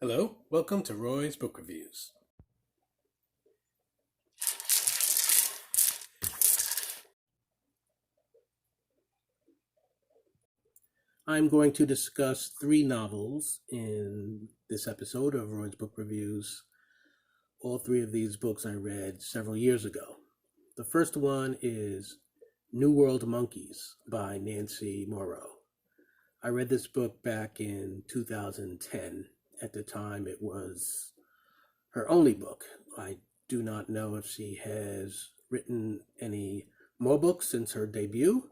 Hello, welcome to Roy's Book Reviews. I'm going to discuss three novels in this episode of Roy's Book Reviews. All three of these books I read several years ago. The first one is New World Monkeys by Nancy Mauro. I read this book back in 2010. At the time, it was her only book. I do not know if she has written any more books since her debut,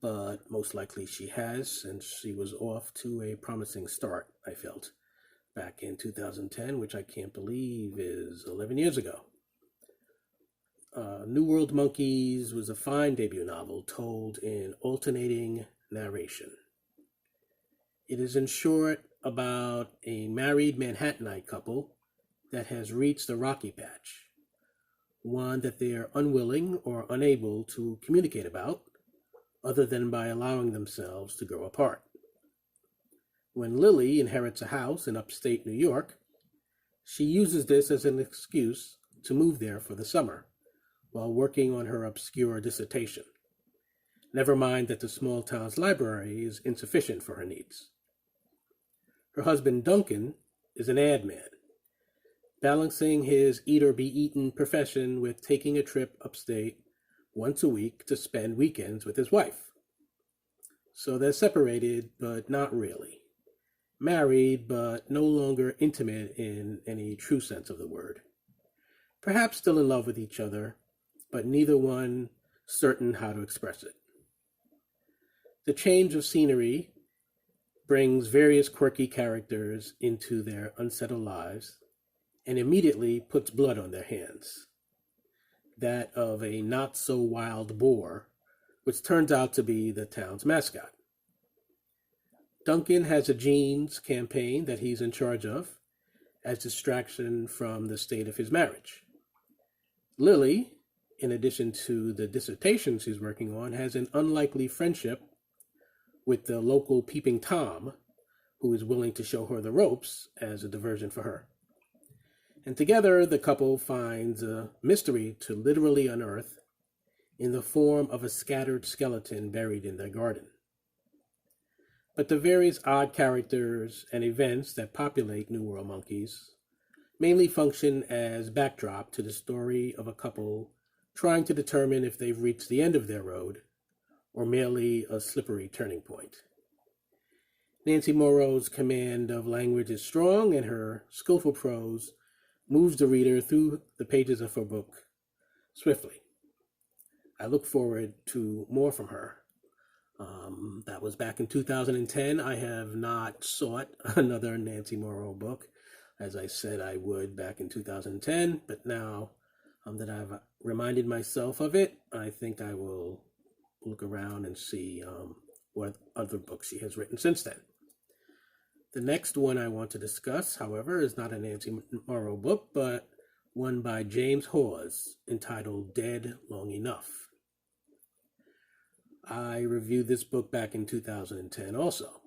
but most likely she has, since she was off to a promising start, I felt, back in 2010, which I can't believe is 11 years ago. New World Monkeys was a fine debut novel told in alternating narration. It is, in short, about a married Manhattanite couple that has reached a rocky patch, one that they are unwilling or unable to communicate about, other than by allowing themselves to grow apart. When Lily inherits a house in upstate New York, she uses this as an excuse to move there for the summer, while working on her obscure dissertation. Never mind that the small town's library is insufficient for her needs. Her husband Duncan is an ad man, balancing his eat-or-be-eaten profession with taking a trip upstate once a week to spend weekends with his wife. So they're separated, but not really. Married, but no longer intimate in any true sense of the word. Perhaps still in love with each other, but neither one certain how to express it. The change of scenery brings various quirky characters into their unsettled lives and immediately puts blood on their hands. That of a not-so-wild boar, which turns out to be the town's mascot. Duncan has a jeans campaign that he's in charge of as distraction from the state of his marriage. Lily, in addition to the dissertations he's working on, has an unlikely friendship with the local peeping Tom, who is willing to show her the ropes as a diversion for her. And together, the couple finds a mystery to literally unearth in the form of a scattered skeleton buried in their garden. But the various odd characters and events that populate New World Monkeys mainly function as backdrop to the story of a couple trying to determine if they've reached the end of their road or merely a slippery turning point. Nancy Mauro's command of language is strong, and her skillful prose moves the reader through the pages of her book swiftly. I look forward to more from her. That was back in 2010. I have not sought another Nancy Mauro book, as I said I would back in 2010, but now that I've reminded myself of it, I think I will look around and see what other books she has written since then. The next one I want to discuss, however, is not a Nancy Mauro book, but one by James Hawes entitled Dead Long Enough. I reviewed this book back in 2010 also.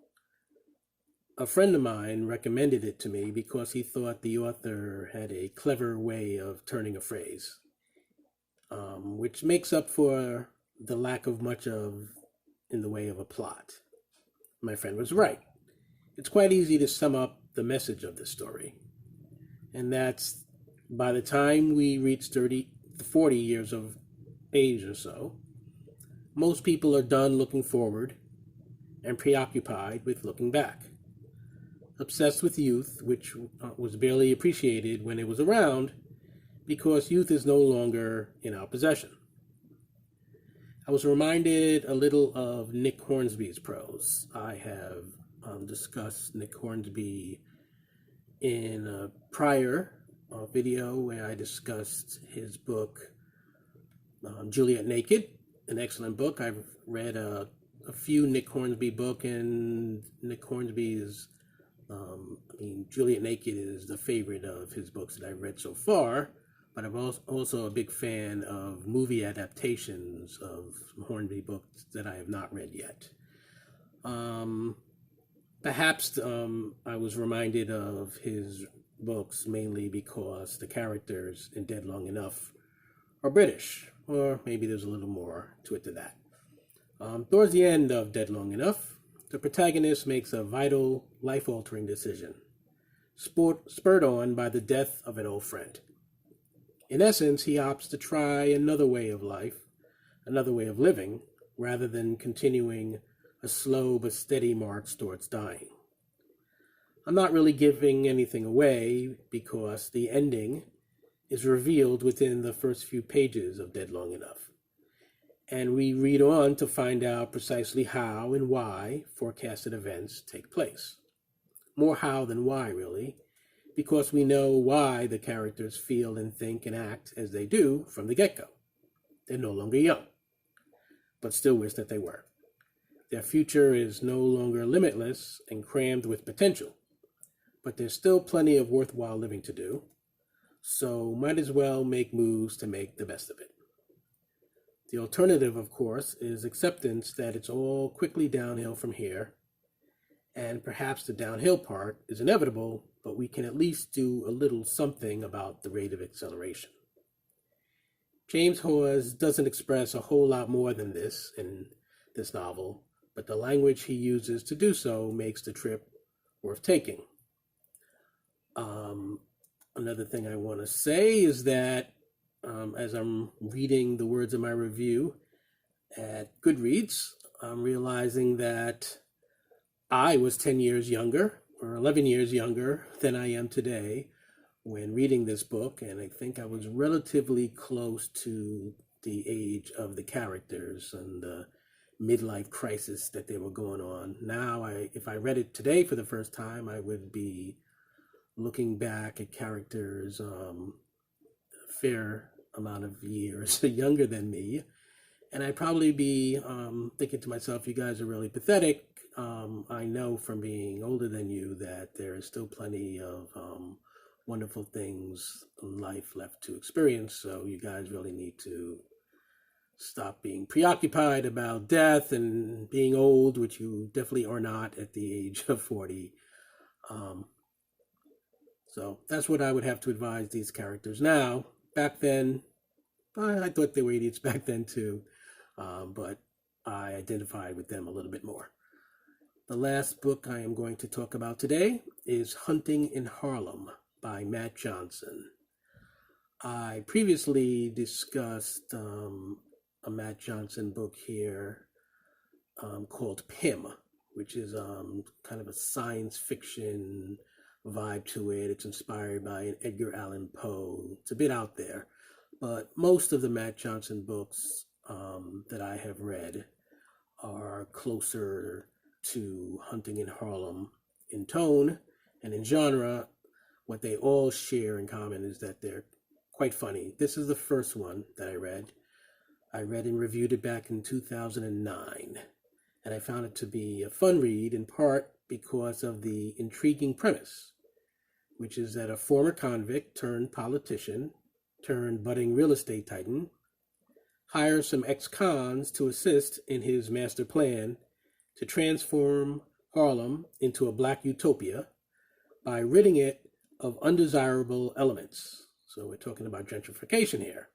A friend of mine recommended it to me because he thought the author had a clever way of turning a phrase, which makes up for the lack of much of in the way of a plot. My friend was right. It's quite easy to sum up the message of this story, and that's by the time we reach 40 years of age or so, most people are done looking forward and preoccupied with looking back. Obsessed with youth, which was barely appreciated when it was around, because youth is no longer in our possession. I was reminded a little of Nick Hornsby's prose. I have discussed Nick Hornsby in a prior video where I discussed his book, Juliet Naked, an excellent book. I've read a few Nick Hornsby books, and Nick Hornsby's, Juliet Naked is the favorite of his books that I've read so far, but I'm also a big fan of movie adaptations of Hornby books that I have not read yet. Perhaps I was reminded of his books mainly because the characters in Dead Long Enough are British, or maybe there's a little more to it than that. Towards the end of Dead Long Enough, the protagonist makes a vital, life-altering decision, spurred on by the death of an old friend. In essence, he opts to try another way of life, another way of living, rather than continuing a slow but steady march towards dying. I'm not really giving anything away because the ending is revealed within the first few pages of Dead Long Enough. And we read on to find out precisely how and why forecasted events take place. More how than why, really, because we know why the characters feel and think and act as they do from the get-go. They're no longer young, but still wish that they were. Their future is no longer limitless and crammed with potential, but there's still plenty of worthwhile living to do, so might as well make moves to make the best of it. The alternative, of course, is acceptance that it's all quickly downhill from here, and perhaps the downhill part is inevitable, but we can at least do a little something about the rate of acceleration. James Hawes doesn't express a whole lot more than this in this novel, but the language he uses to do so makes the trip worth taking. Another thing I want to say is that as I'm reading the words of my review at Goodreads, I'm realizing that I was 10 years younger, or 11 years younger than I am today when reading this book, and I think I was relatively close to the age of the characters and the midlife crisis that they were going on. Now, if I read it today for the first time, I would be looking back at characters a fair amount of years younger than me, and I'd probably be thinking to myself, you guys are really pathetic. I know from being older than you that there is still plenty of wonderful things in life left to experience, so you guys really need to stop being preoccupied about death and being old, which you definitely are not at the age of 40. So that's what I would have to advise these characters now. Back then, I thought they were idiots back then too, but I identified with them a little bit more. The last book I am going to talk about today is Hunting in Harlem by Matt Johnson. I previously discussed a Matt Johnson book here called Pym, which is kind of a science fiction vibe to it. It's inspired by an Edgar Allan Poe. It's a bit out there, but most of the Matt Johnson books that I have read are closer to Hunting in Harlem in tone and in genre. What they all share in common is that they're quite funny. This is the first one that I read. I read and reviewed it back in 2009, and I found it to be a fun read in part because of the intriguing premise, which is that a former convict turned politician turned budding real estate titan hires some ex-cons to assist in his master plan to transform Harlem into a black utopia by ridding it of undesirable elements. So we're talking about gentrification here.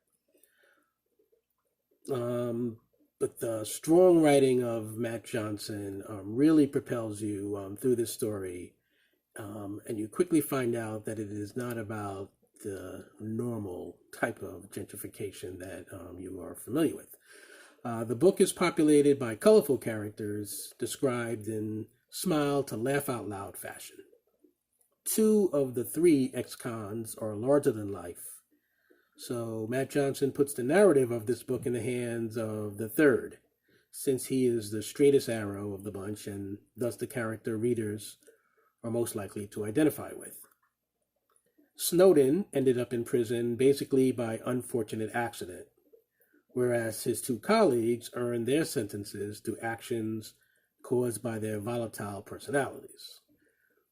But the strong writing of Matt Johnson really propels you through this story, and you quickly find out that it is not about the normal type of gentrification that you are familiar with. The book is populated by colorful characters described in smile to laugh out loud fashion. 2 of the 3 ex-cons are larger than life, so Matt Johnson puts the narrative of this book in the hands of the 3rd, since he is the straightest arrow of the bunch and thus the character readers are most likely to identify with. Snowden ended up in prison basically by unfortunate accident, whereas his 2 colleagues earned their sentences through actions caused by their volatile personalities.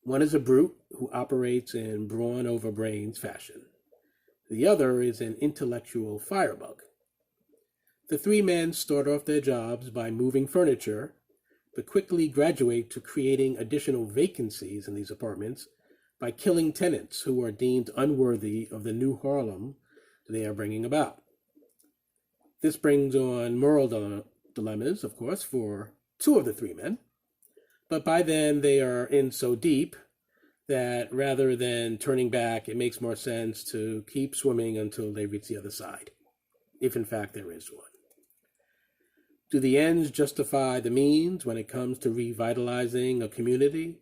One is a brute who operates in brawn over brains fashion. The other is an intellectual firebug. The 3 men start off their jobs by moving furniture but quickly graduate to creating additional vacancies in these apartments by killing tenants who are deemed unworthy of the new Harlem they are bringing about. This brings on moral dilemmas, of course, for two of the three men, but by then they are in so deep that rather than turning back, it makes more sense to keep swimming until they reach the other side, if in fact there is one. Do the ends justify the means when it comes to revitalizing a community?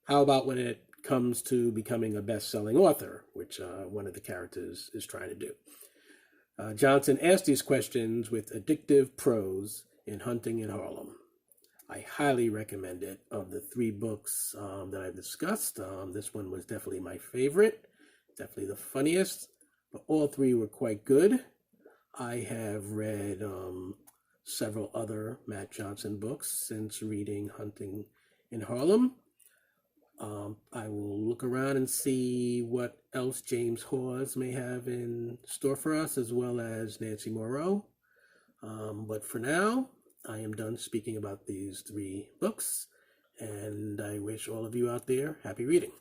How about when it comes to becoming a best-selling author, which one of the characters is trying to do? Johnson asked these questions with addictive prose in Hunting in Harlem. I highly recommend it. Of the three books that I've discussed, this one was definitely my favorite, definitely the funniest, but all three were quite good. I have read several other Matt Johnson books since reading Hunting in Harlem. I will look around and see what else James Hawes may have in store for us, as well as Nancy Mauro. But for now, I am done speaking about these three books, and I wish all of you out there happy reading.